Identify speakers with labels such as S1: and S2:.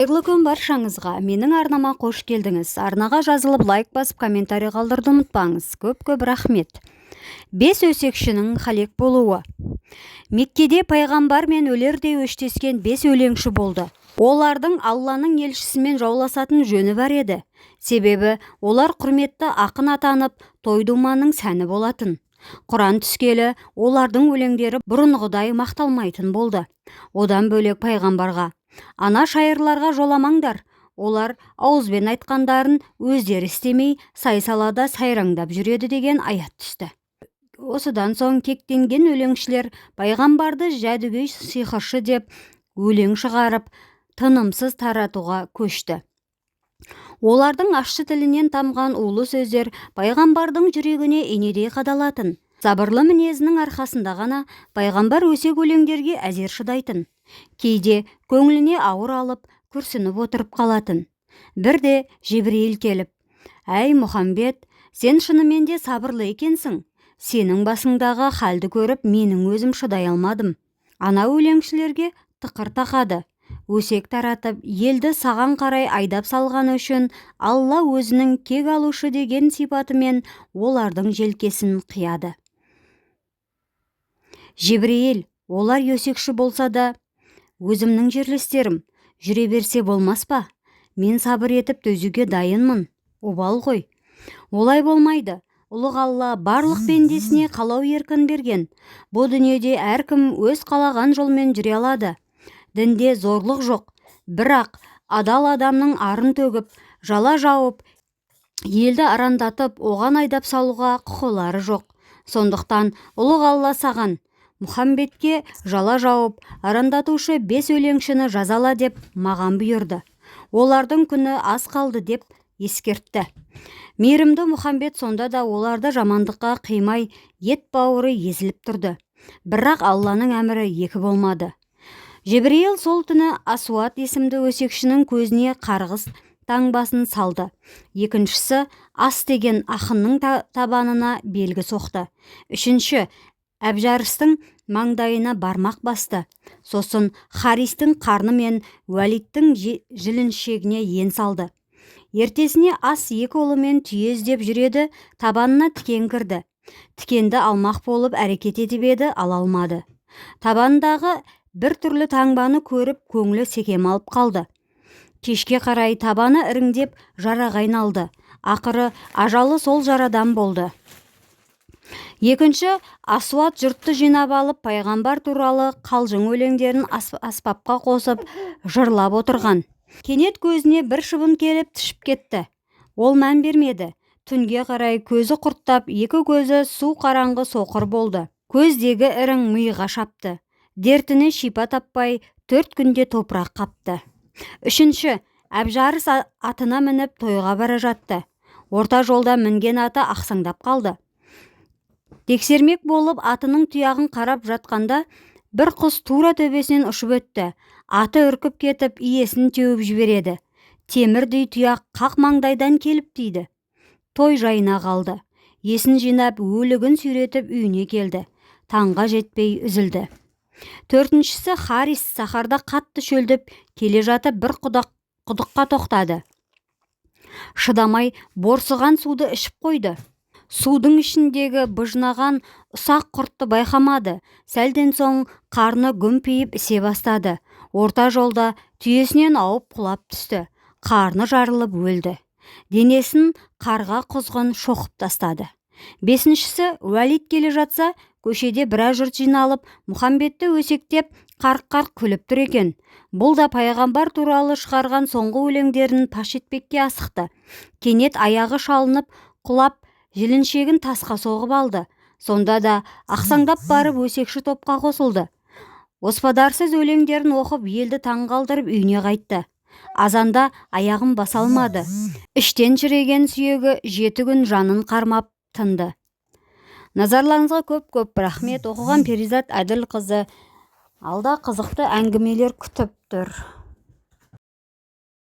S1: Қайырлы күн баршаңызға. Менің арнама қош келдіңіз. Арнаға жазылып лайк басып комментарий қалдыруды ұмытпаңыз. Көп рахмет. 5 өсекшінің халек болуы. Меккеде пайғамбар мен өлердей өштескен 5 өлеңші болды. Олардың Алланың елшісімен жауласатын жөні бар еді. Себебі олар құрметті ақын атанып, той-думанның сәні болатын. Құран түскелі олардың өлеңдері бұрынғыдай мақталмайтын болды. Одан бөлек пайғамбарға: ана шайырларға жоламаңдар, олар ауызбен айтқандарын өздері істемей, сай-салада сайраңдап жүреді деген аят түсті. Осыдан соң кектенген өлеңшілер пайғамбарды жәдігөй сиқыршы деп өлең шығарып, тынымсыз таратуға көшті. Олардың ащы тілінен тамған улы сөздер пайғамбардың жүрегіне инедей қадалатын. Сабырлы мінезінің арқасында ғана пайғамбар өсек өлеңдерге әзер шыдайтын. Кейде көңіліне ауыр алып, күрсініп отырып қалатын. Бірде Жебірейіл келіп: «Әй Мұхамбет, сен шынымен де сабырлы екенсің. Сенің басыңдағы халді көріп, менің өзім шыдай алмадым. Ана өлеңшілерге тықыр тақады. Өсек таратып, елді саған қарай айдап салғаны үшін Алла өзінің кек алушы деген сипатымен олардың желкесін қияды. Жебірейіл, олар өсекші болса да, өзімнің жерлестерім, жүре берсе болмас па? Мен сабыр етіп төзуге дайынмын. Обал ғой. Олай болмайды. Ұлық Алла барлық пендесіне қалау еркін берген. Бұл дүниеде әркім өз қалаған жолмен жүре алады. Дінде зорлық жоқ. Бірақ адал адамның арын төгіп, жала жауып, елді арандатып, оған айдап салуға құқылары жоқ. Сондықтан ұлық Алла саған: Мұхамбетке жала жауып, арандатушы 5 өлеңшіні жазала деп маған бұйырды. Олардың күні аз қалды деп ескертті. Мейірімді Мұхамбет сонда да оларды жамандыққа қимай, ет бауыры езіліп тұрды. Бірақ Алланың әмірі екі болмады. Жебірейіл сол түні Асуат есімді өсекшінің көзіне қарғыс таңбасын салды. Екіншісі Ас деген ақынның табанына белгі соқты. Үшінші Әбжарыстың маңдайына бармақ басты. Сосын Харистің қарны мен Уәлиттің жіліншегіне ен салды. Ертесіне Ас 2 ұлымен түйе іздеп жүреді, табанына тікен кірді. Тікенді алмақ болып әрекет етіп еді, ала алмады. Табандағы бір түрлі таңбаны көріп, көңілі секем алып қалды. Кешке қарай табаны іріңдеп жараға айналды. Ақыры ажалы сол жарадан болды. Екінші Асуат жұртты жинап алып, пайғамбар туралы қалжың өлеңдерін аспапқа қосып жырлап отырған. Кенет көзіне бір шыбын келіп түшіп кетті. Ол мән бермеді. Түнге қарай көзі құрттап, 2 көзі су қараңғы соқыр болды. Көздегі ірің миға шапты. Дертіне шипа таппай 4 күнде топырақ қапты. Үшінші Әбжарыс атына мініп тойға бара жатты. Орта жолда мінген аты ақсаңдап қалды. Тексермек болып атының тұяғын қарап жатқанда, бір құс тура төбесінен ұшып өтті. Аты үркіп кетіп, иесін теуіп жібереді. Темірдей тұяқ қақ маңдайдан келіп тиді. Той жайына қалды. Есін жинап, өлігін сүйретіп үйіне келді. Таңға жетпей үзілді. Төртіншісі Харис сахарда қатты шөлдіп келе жатып бір құдыққа тоқтады. Шыдамай борсыған суды ішіп қойды. Судың ішіндегі быжнаған ұсақ құртты байқамады. Сәлден соң қарны гүмпиіп ісе бастады. Орта жолда түйесінен ауып құлап түсті. Қарны жарылып өлді. Денесін қарға құзғын шоқып тастады. Бесіншісі Уәлид келе жатса, көшеде біраз жұрт жиналып, Мұхамбетті өсектеп, қарқ-қарқ күліп тұр екен. Бұл да пайғамбар туралы шығарған соңғы өлеңдерін паш етпекке асықты. Кенет аяғы шалынып, құлап, жіліншегін тасқа соғып алды. Сонда да ақсаңдап барып өсекші топқа қосылды. Оспадарсыз өлеңдерін оқып, елді таңғалдырып үйіне қайтты. Азанда аяғын баса алмады. Іштен шіреген сүйегі 7 күн жанын қармап тынды. Назарларыңызға көп рахмет. Оқыған Перизат Әділқызы. Алда қызықты әңгімелер күтіп тұр.